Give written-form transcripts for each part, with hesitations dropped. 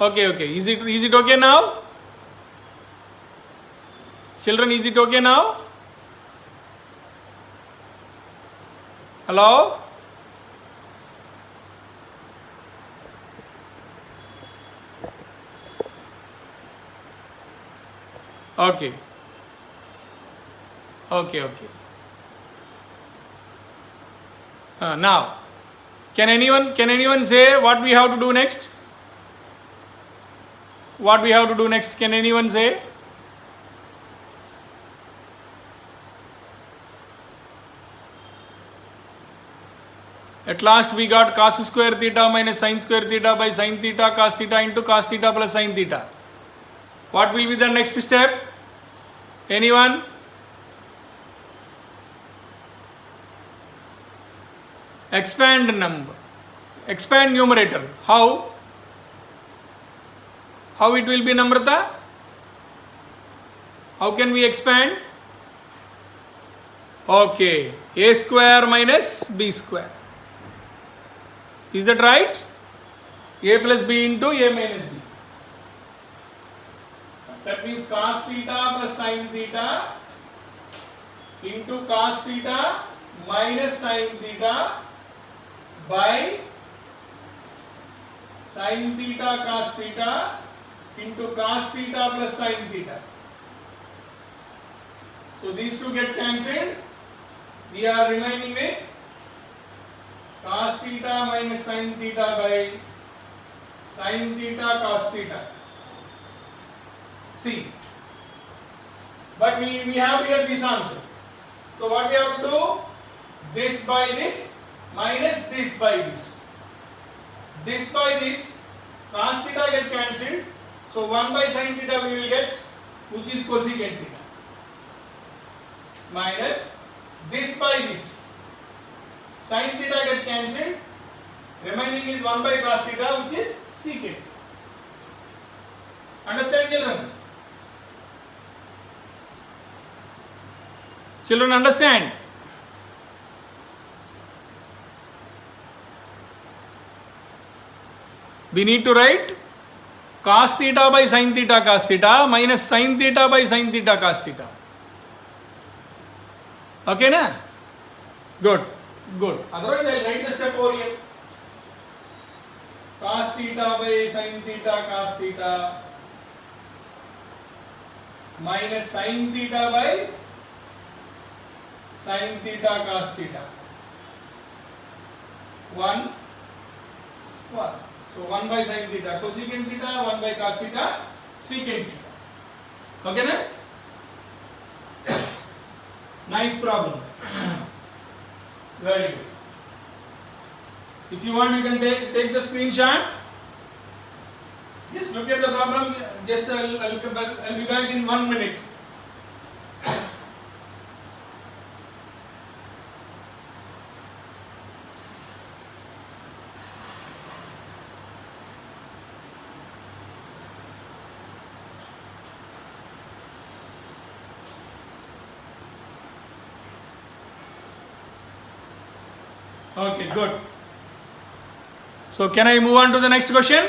Okay. Is it okay now? Children, is it okay now? Hello? Okay. Now, can anyone say what we have to do next? What we have to do next? Can anyone say? At last we got cos square theta minus sin square theta by sin theta cos theta into cos theta plus sin theta. What will be the next step? Anyone? Expand numerator. How it will be, Namrata? How can we expand? Okay, a square minus b square. Is that right? A plus b into a minus b. That means cos theta plus sin theta into cos theta minus sin theta by sin theta cos theta into cos theta plus sin theta. So these two get cancelled. We are remaining with cos theta minus sin theta by sin theta cos theta. See, but we have to get this answer. So what we have to do? This by this minus this by this. This by this, cos theta get cancelled. So 1 by sin theta we will get, which is cosecant theta. Minus this by this. Sin theta get cancelled. Remaining is 1 by cos theta, which is secant. Understand, children? Children, understand? We need to write cos theta by sin theta cos theta minus sin theta by sin theta cos theta. Okay, na? Good. Otherwise, I will write the step over here. Cos theta by sin theta cos theta minus sin theta by sin theta cos theta. 1. So 1 by sin theta cosecant theta, 1 by cos theta secant theta. Okay, na? Nice problem. Very good. If you want, you can take the screenshot. Just look at the problem. Just I'll be back in 1 minute. Okay, good. So can I move on to the next question?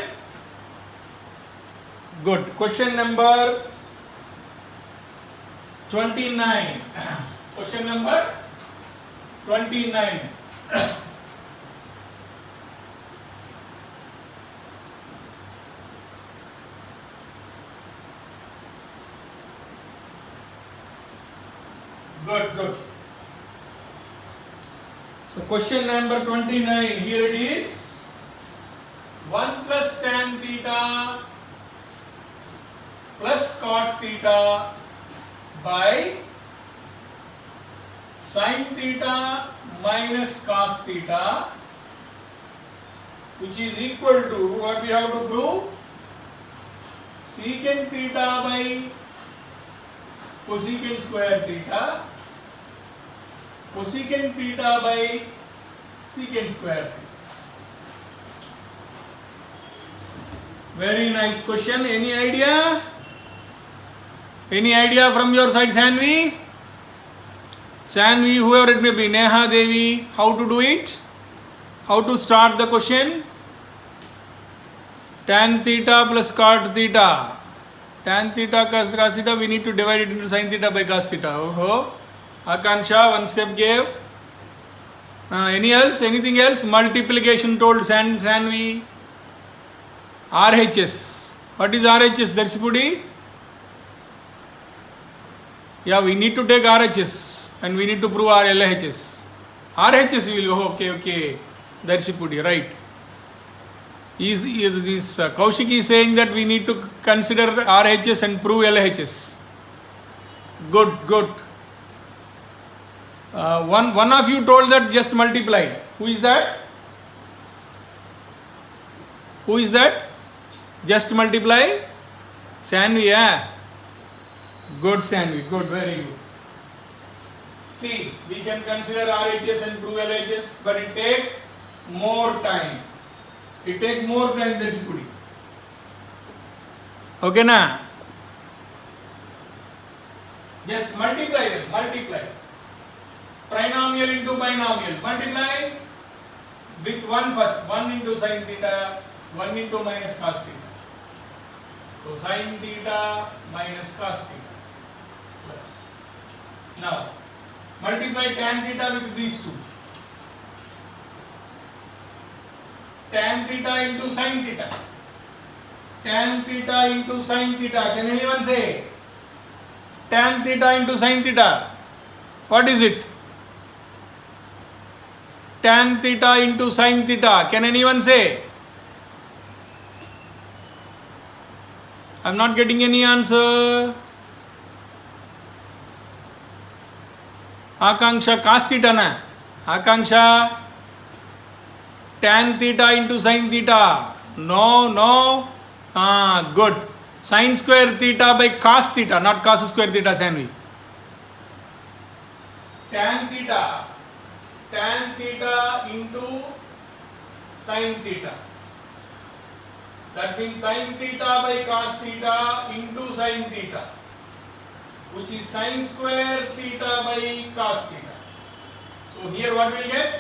Good. Question number 29. Question number 29. Good. So question number 29, here it is. 1 plus tan theta plus cot theta by sin theta minus cos theta, which is equal to, what we have to prove? Secant theta by cosecant square theta, cosecant theta by secant square theta. Very nice question. Any idea? Any idea from your side, Sanvi? Sanvi, whoever it may be, Neha Devi, how to do it? How to start the question? tan theta plus cot theta. Tan theta cos theta, we need to divide it into sin theta by cos theta. Oh, Akansha, one step gave. Anything else? Multiplication told Sanvi. RHS. What is RHS, Darshipudi? Yeah, we need to take RHS and we need to prove our LHS. RHS we will go, okay. Darshipudi, right. Kaushik is saying that we need to consider RHS and prove LHS. Good. One of you told that just multiply. Who is that? Just multiply? Sanvi, yeah. Good, Sanvi. Good, very good. See, we can consider RHS and prove LHS, but it take more time. Darshipudi. Okay, na? Just multiply them. Trinomial into binomial. Multiply with 1 first. 1 into sin theta, 1 into minus cos theta. So sin theta minus cos theta plus. Now multiply tan theta with these two. Tan theta into sin theta. Tan theta into sin theta. Can anyone say? Tan theta into sin theta. What is it? Tan theta into sin theta. Can anyone say? I am not getting any answer. Akanksha, cos theta na? Akanksha, tan theta into sin theta. No. Good. Sin square theta by cos theta, not cos square theta, Sanvi. Tan theta into sin theta. That means sin theta by cos theta into sin theta, which is sin square theta by cos theta. So here what we get?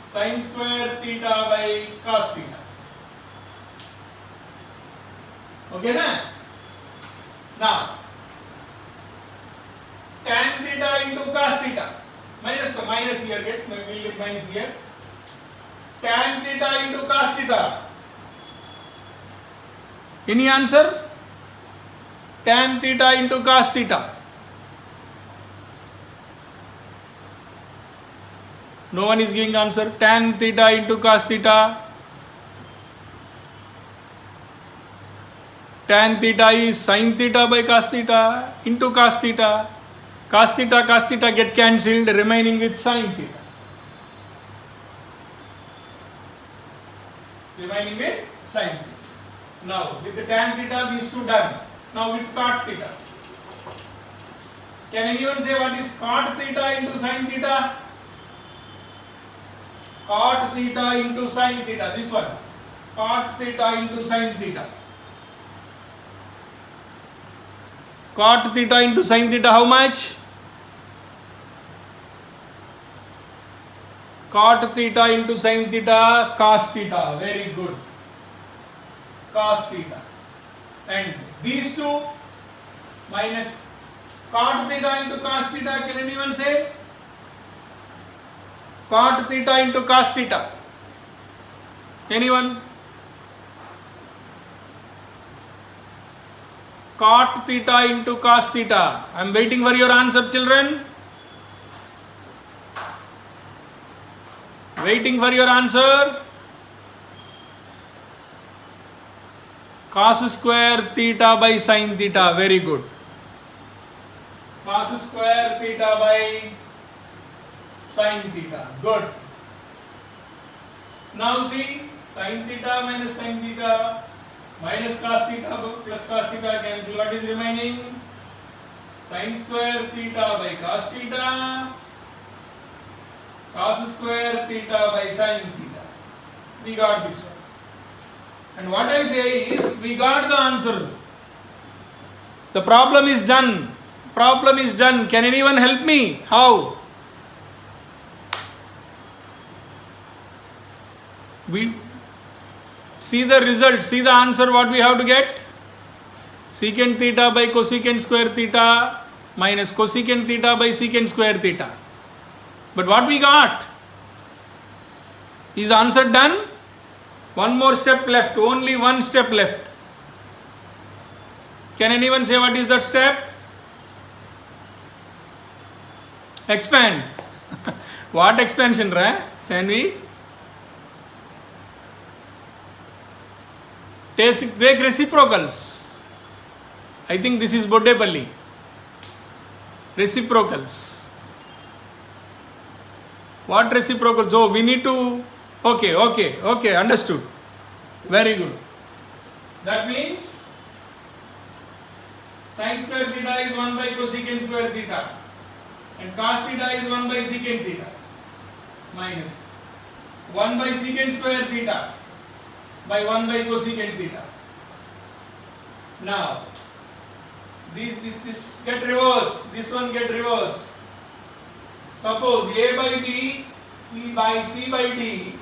Sin square theta by cos theta. Okay, na? Now tan theta into cos theta. Minus here, we will get minus here. Tan theta into cos theta. Any answer? Tan theta into cos theta. No one is giving answer. Tan theta into cos theta. Tan theta is sin theta by cos theta into cos theta. Cos theta get cancelled, remaining with sin theta. Now with the tan theta, these two done. Now with cot theta. Can anyone say what is cot theta into sin theta? Cot theta into sin theta. This one. Cot theta into sin theta. Cot theta into sin theta, how much? Cot theta into sin theta, cos theta. Very good. Cos theta. And these two minus cot theta into cos theta. Can anyone say? Cot theta into cos theta. Anyone? Cot theta into cos theta. I am waiting for your answer, children. Waiting for your answer. Cos square theta by sin theta. Very good. Cos square theta by sin theta. Good. Now see, sin theta minus sin theta minus cos theta plus cos theta cancel. What is remaining? Sin square theta by cos theta, cos square theta by sin theta. We got this one. And what I say is, we got the answer. The problem is done. Problem is done. Can anyone help me? How? See the result, see the answer what we have to get. Secant theta by cosecant square theta minus cosecant theta by secant square theta. But what we got? Is answer done? One more step left, only one step left. Can anyone say what is that step? Expand. What expansion, right? Sanvi? Take reciprocals. I think this is Boddepalli. Reciprocals. What reciprocals? Oh, we need to. Okay, understood. Very good. That means sin square theta is 1 by cosecant square theta and cos theta is 1 by secant theta minus 1 by secant square theta by 1 by cosecant theta. Now, this get reversed, this one get reversed. Suppose A by B, E by C by D,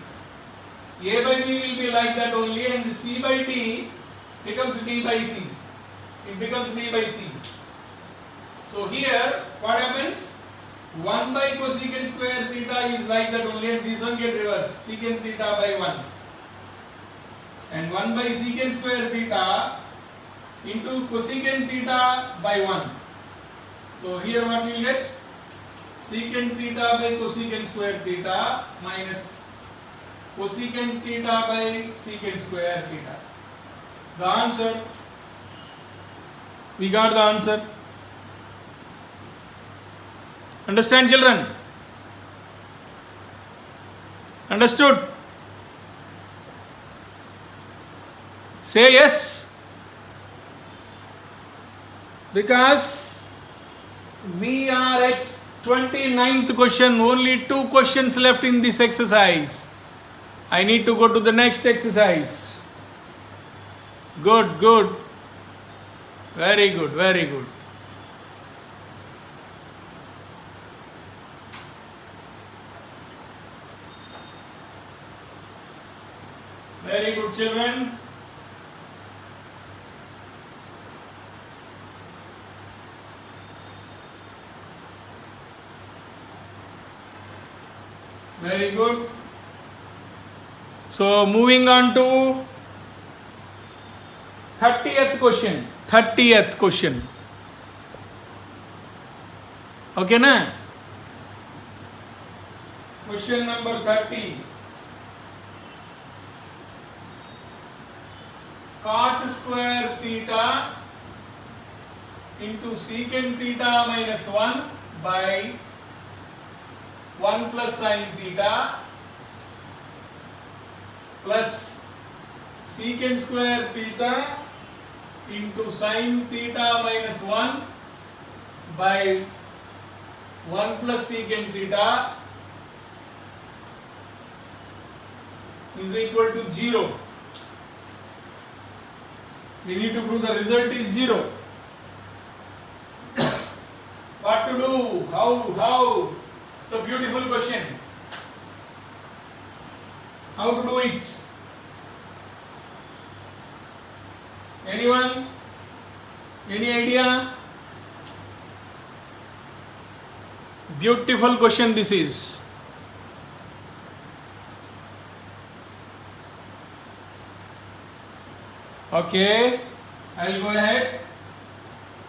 A by B will be like that only and C by D becomes D by C. It becomes D by C. So here, what happens? 1 by cosecant square theta is like that only and this one get reversed. Secant theta by 1. And 1 by secant square theta into cosecant theta by 1. So here what we will get? Secant theta by cosecant square theta minus cosecant theta by secant square theta. The answer, we got the answer. Understand, children? Understood? Say yes. Because we are at 29th question, only 2 questions left in this exercise. I need to go to the next exercise. Good. Very good. Very good, children. Very good. So moving on to 30th question. 30th question. Okay, na? Question number 30. Cot square theta into secant theta minus 1 by 1 plus sin theta plus secant square theta into sin theta minus 1 by 1 plus secant theta is equal to 0. We need to prove the result is 0. What to do? How? It's a beautiful question. How to do it? Anyone? Any idea? Beautiful question this is. Okay, I'll go ahead.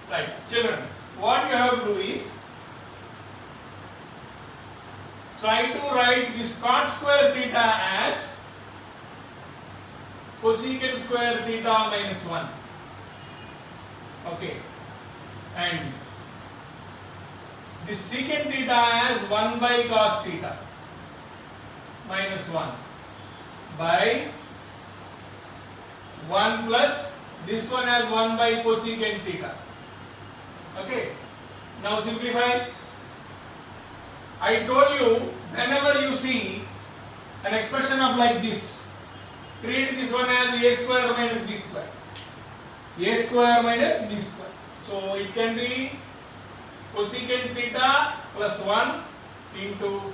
Right, children, what you have to do is try to write this cot square theta as cosecant square theta minus 1. Okay, and this secant theta as 1 by cos theta minus 1 by 1 plus this one as 1 by cosecant theta. Okay, now simplify. I told you, whenever you see an expression of like this, treat this one as a square minus b square. A square minus b square. So it can be cosecant theta plus 1 into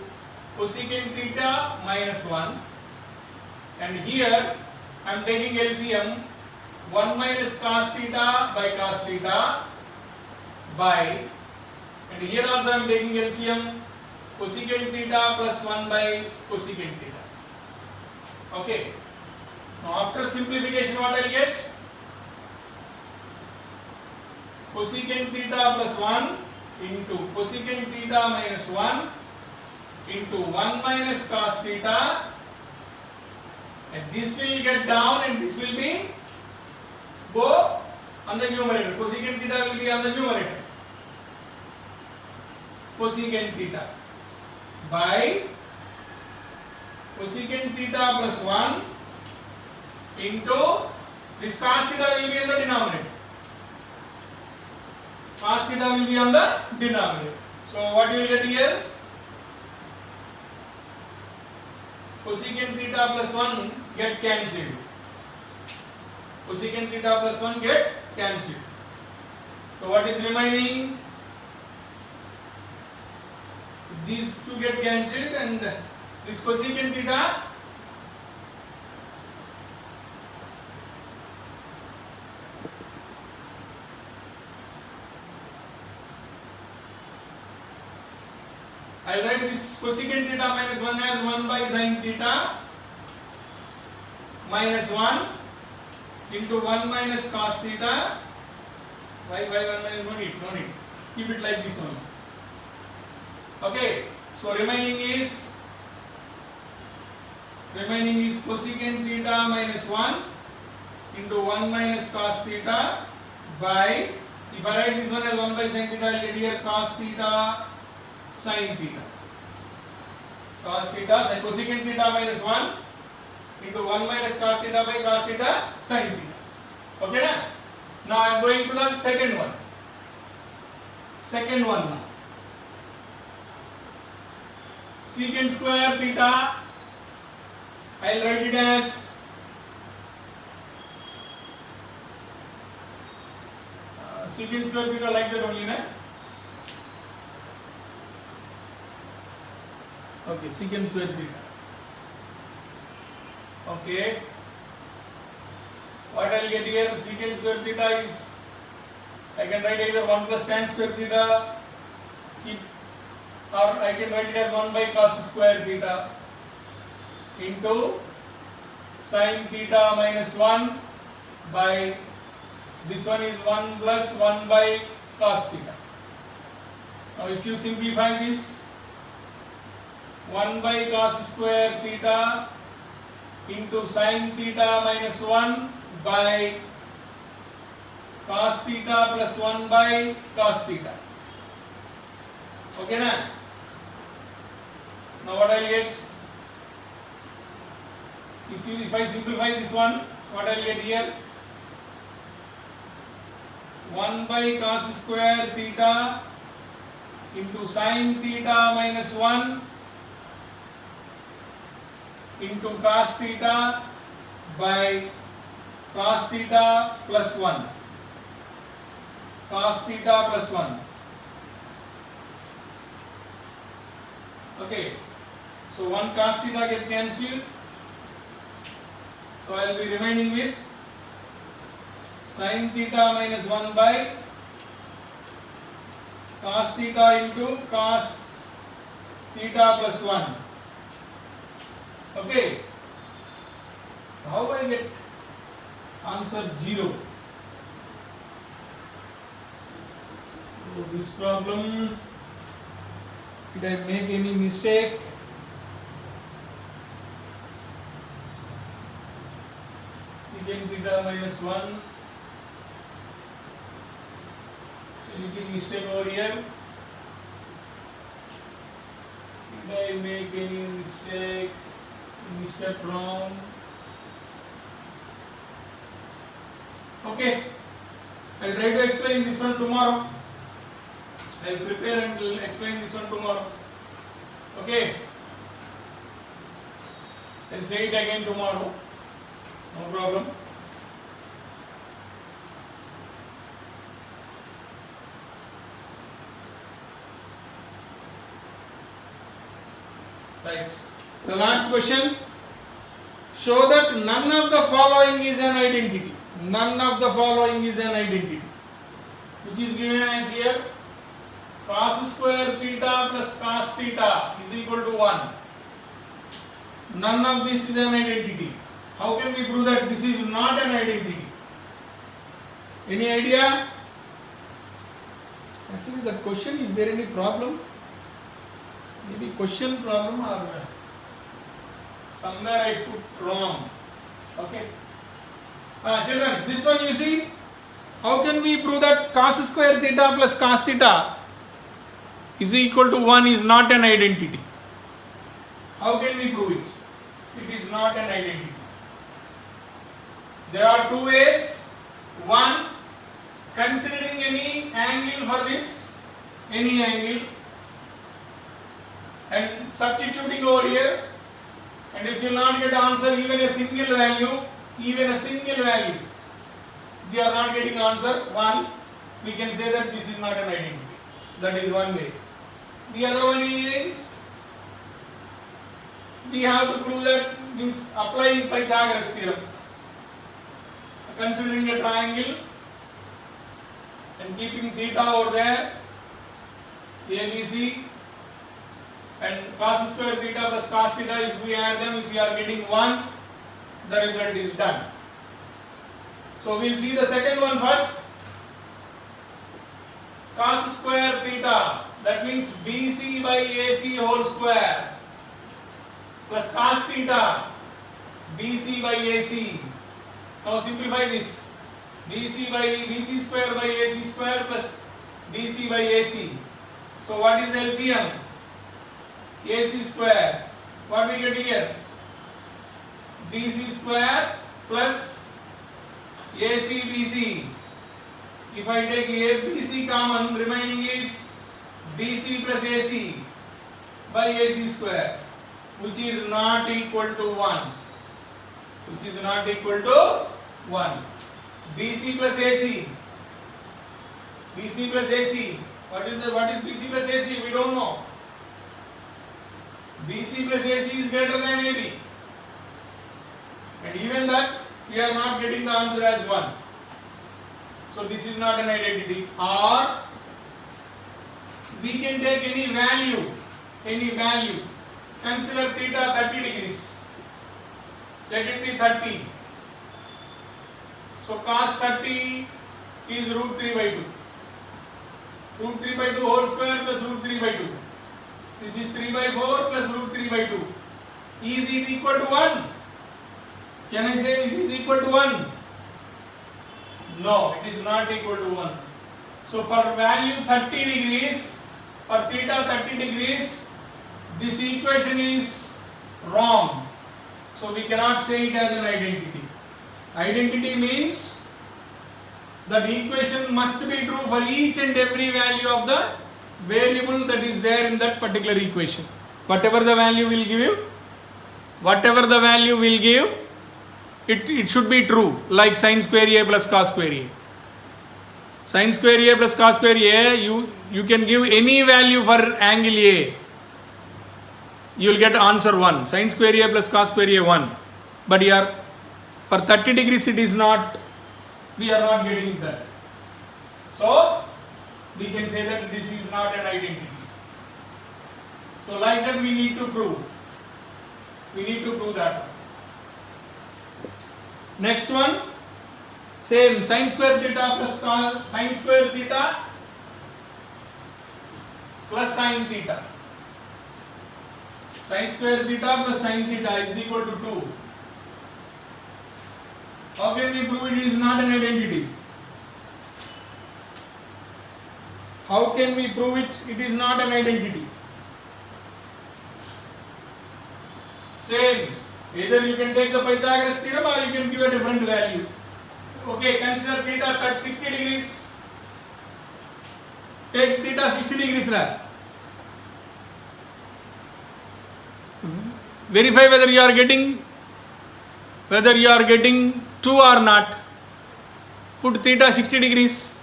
cosecant theta minus 1. And here I am taking LCM 1 minus cos theta by cos theta by, and here also I am taking LCM cosecant theta plus 1 by cosecant theta. Okay. Now after simplification what I will get? Cosecant theta plus 1 into cosecant theta minus 1 into 1 minus cos theta, and this will get down and this will be go on the numerator. Cosecant theta will be on the numerator. Cosecant theta by cosecant theta plus 1 into this cos theta will be in the denominator. Cos theta will be on the denominator. So what you will get here? Cosecant theta plus 1 get cancelled. Cosecant theta plus 1 get cancelled. So what is remaining? These two get cancelled and this cosecant theta I write this cosecant theta minus 1 as 1 by sin theta minus 1 into 1 minus cos theta. Why 1 minus? No need. Keep it like this only. Okay. So remaining is cosecant theta minus 1 into 1 minus cos theta by, if I write this one as 1 by sin theta, I will get here cos theta sin theta. Cos theta, so cosecant theta minus 1 into 1 minus cos theta by cos theta sin theta. Okay na? Now I am going to the second one. Second one now. Secant square theta, I will write it as secant square theta like that only, na? Okay, secant square theta. Okay. What I will get here? Secant square theta is, I can write either 1 plus tan square theta, or I can write it as 1 by cos square theta into sin theta minus 1 by, this one is 1 plus 1 by cos theta. Now if you simplify this, 1 by cos square theta into sin theta minus 1 by cos theta plus 1 by cos theta. Okay na? Now what I will get? If I simplify this one, what I will get here? 1 by cos square theta into sin theta minus 1 into cos theta by cos theta plus 1. Cos theta plus 1. Okay. So 1 cos theta get cancelled. So I will be remaining with sin theta minus 1 by cos theta into cos theta plus 1. Okay. How I get answer 0? So this problem, did I make any mistake? Secant theta minus 1. Anything mistake over here? Did I make any mistake? Any step wrong? Okay. I will try to explain this one tomorrow. I will prepare and will explain this one tomorrow. Okay. I'll say it again tomorrow. No problem. Right. The last question. show that none of the following is an identity. None of the following is an identity. Which is given as here cos square theta plus cos theta is equal to 1. None of this is an identity. How can we prove that this is not an identity? Any idea? Actually, that question, is there any problem? Maybe question problem or somewhere I put wrong. Okay. Children, this one you see, how can we prove that cos square theta plus cos theta is equal to 1 is not an identity? How can we prove it? It is not an identity. There are two ways. One, considering any angle for this, any angle, and substituting over here, and if you will not get answer even a single value, if you are not getting answer 1, we can say that this is not an identity. That is one way. The other one is, we have to prove that, means applying Pythagoras theorem, considering a triangle and keeping theta over there, ABC, and cos square theta plus cos theta, if we add them, if we are getting 1, the result is done. So we will see the second one first. Cos square theta, that means BC by AC whole square, plus cos theta, BC by AC. Now simplify this. BC square by AC square plus BC by AC. So what is the LCM? AC square. What we get here? BC square plus AC BC. If I take ABC common, remaining is BC plus AC by AC square, which is not equal to 1. Which is not equal to 1. BC plus AC. BC plus AC. What is BC plus AC? We don't know. BC plus AC is greater than AB. And even that, we are not getting the answer as 1. So this is not an identity. Or we can take any value. Consider theta 30 degrees. Let it be 30. So cos 30 is root 3 by 2. Root 3 by 2 whole square plus root 3 by 2. This is 3 by 4 plus root 3 by 2. Is it equal to 1? Can I say it is equal to 1? No, it is not equal to 1. So for value 30 degrees, for theta 30 degrees, this equation is wrong. So we cannot say it as an identity. Identity means that equation must be true for each and every value of the variable that is there in that particular equation. Whatever the value will give, it should be true, like sin square A plus cos square A. Sin square A plus cos square A, you can give any value for angle A. You will get answer 1. Sin square A plus cos square A 1. But here, for 30 degrees it is not, we are not getting that. So, we can say that this is not an identity. So like that we need to prove. That. Next one, same, sin square theta plus sin square theta plus sin theta. Sin square theta plus sin theta is equal to 2. How can we prove it is not an identity? How can we prove it is not an identity? Same. Either you can take the Pythagoras theorem or you can give a different value. Okay, consider theta 60 degrees. Take theta 60 degrees now. Verify whether you are getting 2 or not. Put theta 60 degrees.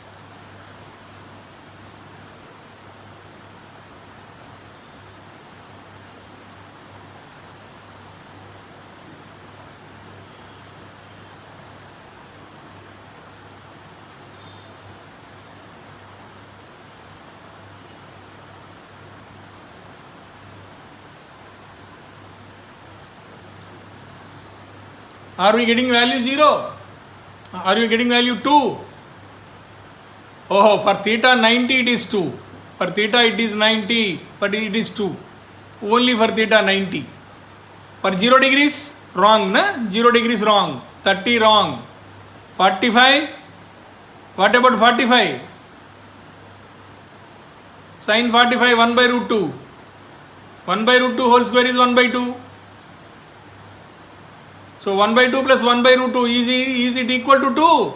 Are we getting value 0? Are you getting value 2? Oh, for theta 90 it is 2. For theta it is 90, but it is 2. Only for theta 90. For 0 degrees, wrong, na? 0 degrees wrong. 30 wrong. 45? What about 45? Sin 45, 1 by root 2. 1 by root 2 whole square is 1 by 2. So 1 by 2 plus 1 by root 2, is it equal to 2?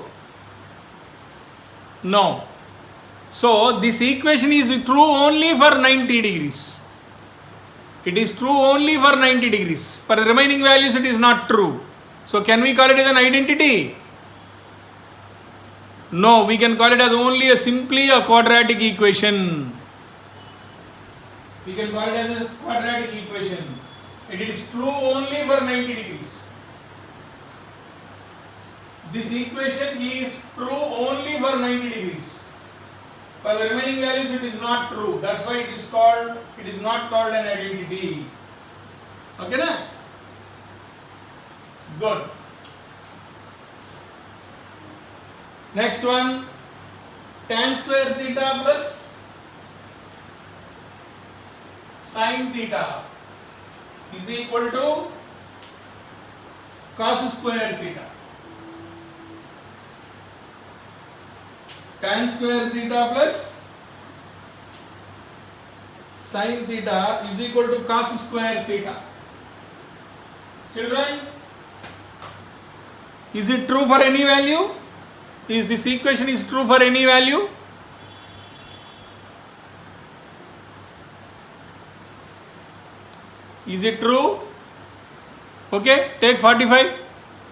No. So this equation is true only for 90 degrees. It is true only for 90 degrees. For the remaining values it is not true. So can we call it as an identity? No, we can call it as only simply a quadratic equation. We can call it as a quadratic equation. It is true only for 90 degrees. This equation is true only for 90 degrees. For the remaining values it is not true. That's why it is not called an identity. Okay na? Good. Next one, tan square theta plus sin theta is equal to cos square theta. Tan square theta plus sin theta is equal to cos square theta. Children, is it true for any value? Is this equation is true for any value? Is it true? Okay, take 45.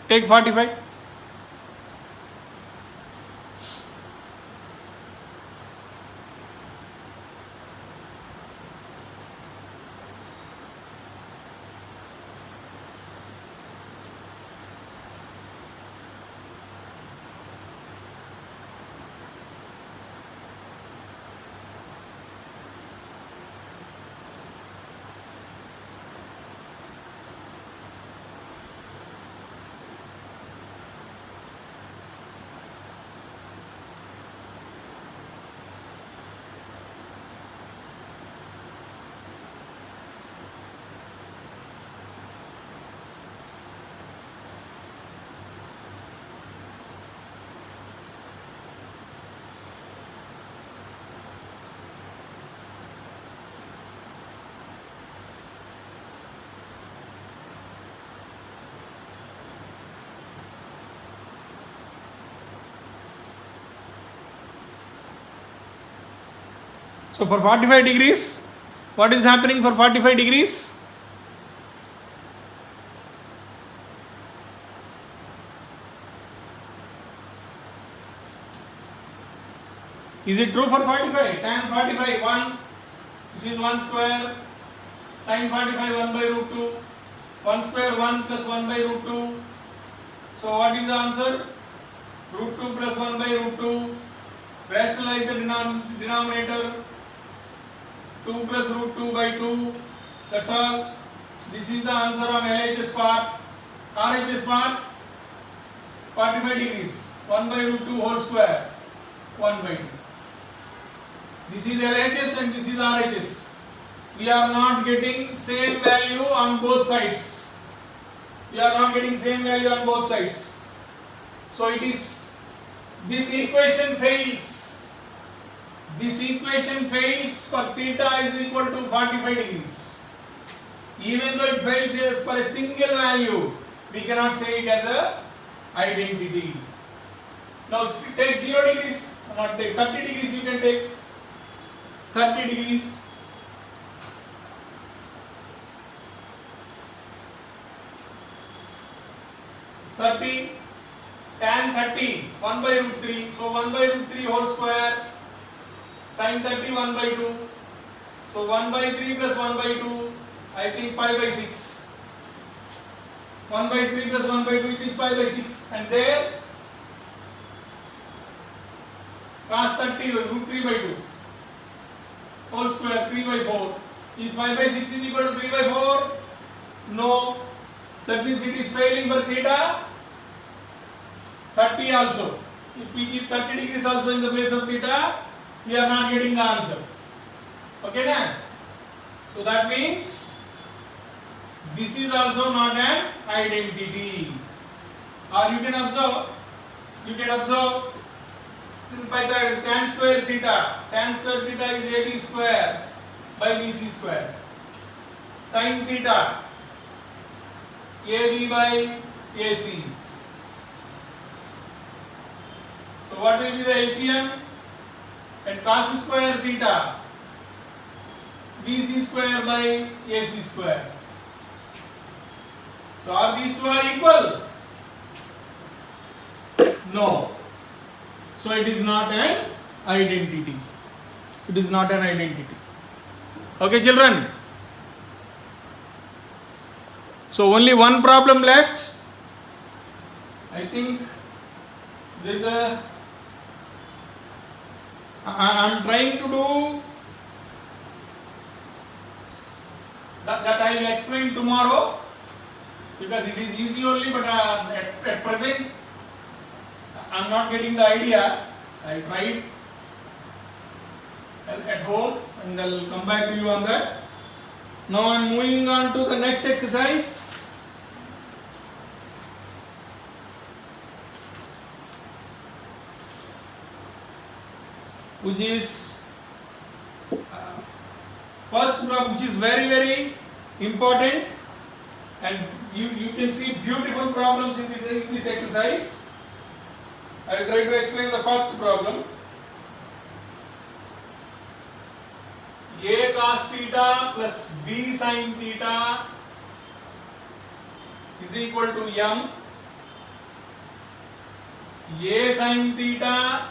Take 45. So for 45 degrees, what is happening for 45 degrees? Is it true for 45? Tan 45, 1. This is 1 square. Sin 45, 1 by root 2. 1 square, 1 plus 1 by root 2. So what is the answer? Root 2 plus 1 by root 2. Rationalize the denominator. 2 plus root 2 by 2. That's all. This is the answer on LHS part. RHS part, 45 degrees. 1 by root 2 whole square. 1 by 2. This is LHS and this is RHS. We are not getting same value on both sides. We are not getting same value on both sides. So it is, this equation fails. This equation fails for theta is equal to 45 degrees. Even though it fails for a single value, we cannot say it as a identity. Now take 0 degrees, not take 30 degrees, you can take 30 degrees. Tan 30, 1 by root 3. So 1 by root 3 whole square. Sin 30, 1 by 2. So 1 by 3 plus 1 by 2, I think 5 by 6. 1 by 3 plus 1 by 2, it is 5 by 6. And there, cos 30, root 3 by 2. Whole square, 3 by 4. Is 5 by 6 is equal to 3 by 4? No. That means it is failing for theta 30 also. If we keep 30 degrees also in the place of theta, we are not getting the answer. Okay na? So that means this is also not an identity. Or you can observe by the tan square theta is AB square by BC square. Sin theta AB by AC. So what will be the LCM? And cos square theta BC square by AC square. So are these two are equal? No. So it is not an identity. It is not an identity. Okay, children. So only one problem left. I think there is a. I am trying to do that I will explain tomorrow because it is easy only, but at present I am not getting the idea. I tried at home and I will come back to you on that. Now I am moving on to the next exercise. Which is first problem, which is very important, and you can see beautiful problems in this exercise. I will try to explain the first problem. A cos theta plus B sin theta is equal to m. A sin theta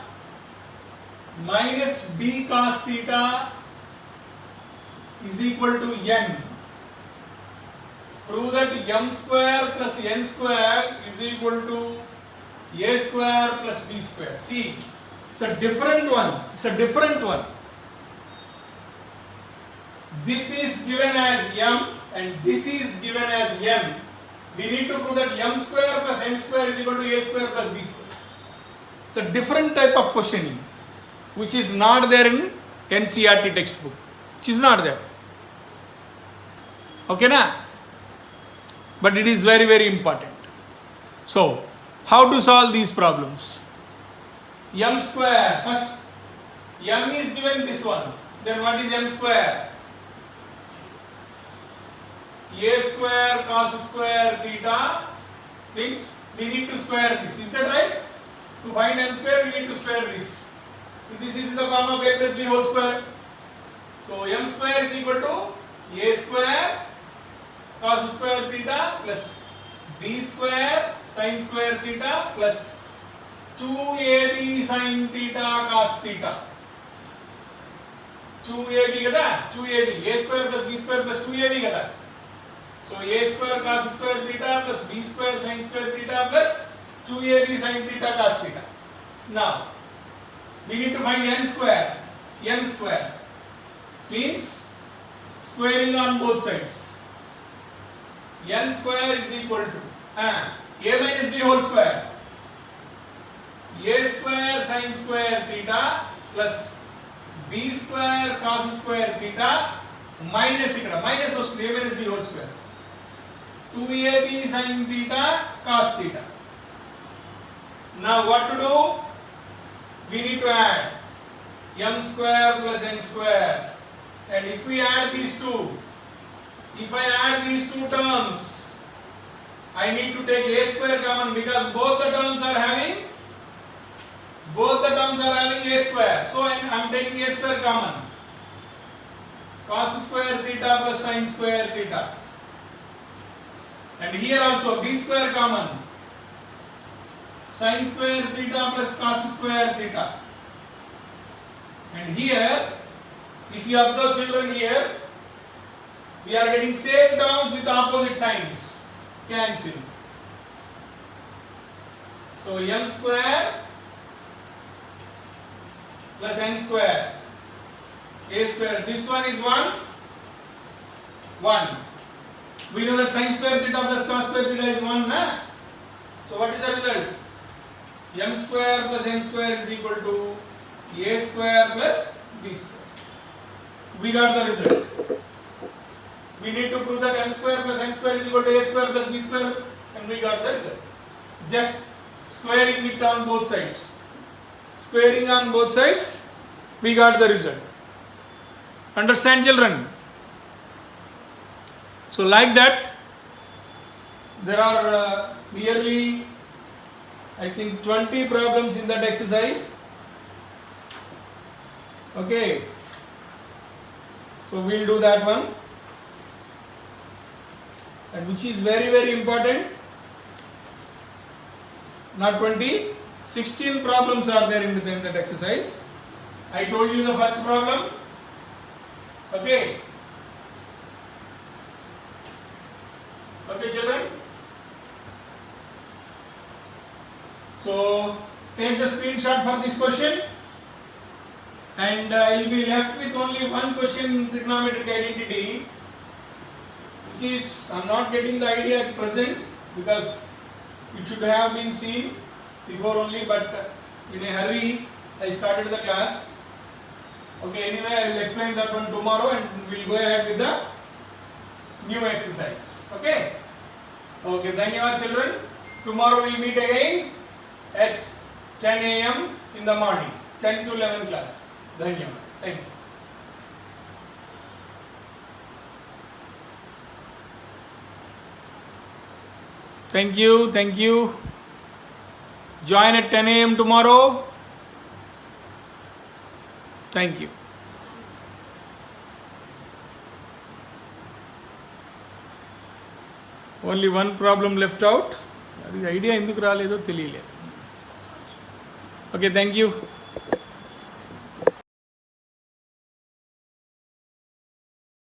minus B cos theta is equal to n. Prove that m square plus n square is equal to a square plus b square. See, it's a different one. This is given as m and this is given as n. We need to prove that m square plus n square is equal to a square plus b square. It's a different type of questioning, which is not there in NCERT textbook. Which is not there. Okay na? But it is very important. So, how to solve these problems? M square. First, m is given this one. Then what is m square? A square cos square theta means we need to square this. Is that right? To find m square, we need to square this. This is in the form of a plus b whole square. So m square is equal to a square cos square theta plus b square sin square theta plus 2ab sin theta cos theta. 2ab kada? 2ab. A square plus b square plus 2ab kada? So a square cos square theta plus b square sin square theta plus 2ab sin theta cos theta. Now we need to find n square. N square means squaring on both sides. N square is equal to a minus b whole square. A square sin square theta plus b square cos square theta minus ikkada minus a minus b whole square. 2ab sin theta cos theta. Now what to do? We need to add m square plus n square, and if we add these two, if I add these two terms, I need to take a square common because both the terms are having a square. So I am taking a square common. Cos square theta plus sin square theta, and here also b square common. Sin square theta plus cos square theta. And here, if you observe children here, we are getting same terms with opposite signs. Cancel. So m square plus n square. A square. This one is 1. We know that sin square theta plus cos square theta is 1, na? So what is the result? M square plus n square is equal to a square plus b square. We got the result. We need to prove that m square plus n square is equal to a square plus b square, and we got the result. Just squaring it on both sides. Squaring on both sides, we got the result. Understand, children? So like that, there are nearly, I think, 20 problems in that exercise. Okay. So we'll do that one. And which is very, very important. Not 20, 16 problems are there in that exercise. I told you the first problem. Okay. Okay, children. So take the screenshot for this question, and you'll be left with only one question in trigonometric identity, which is, I'm not getting the idea at present because it should have been seen before only, but in a hurry I started the class. Okay, anyway, I will explain that one tomorrow and we'll go ahead with the new exercise. Okay? Okay, dhanyavad children. Tomorrow we'll meet again at 10 a.m. in the morning, 10 to 11 class. Dhanyavad. Thank you. Thank you, thank you. Join at 10 a.m. tomorrow. Thank you. Only one problem left out. The idea ఎందుకు రాలేదో తెలియలేదు. Okay, thank you.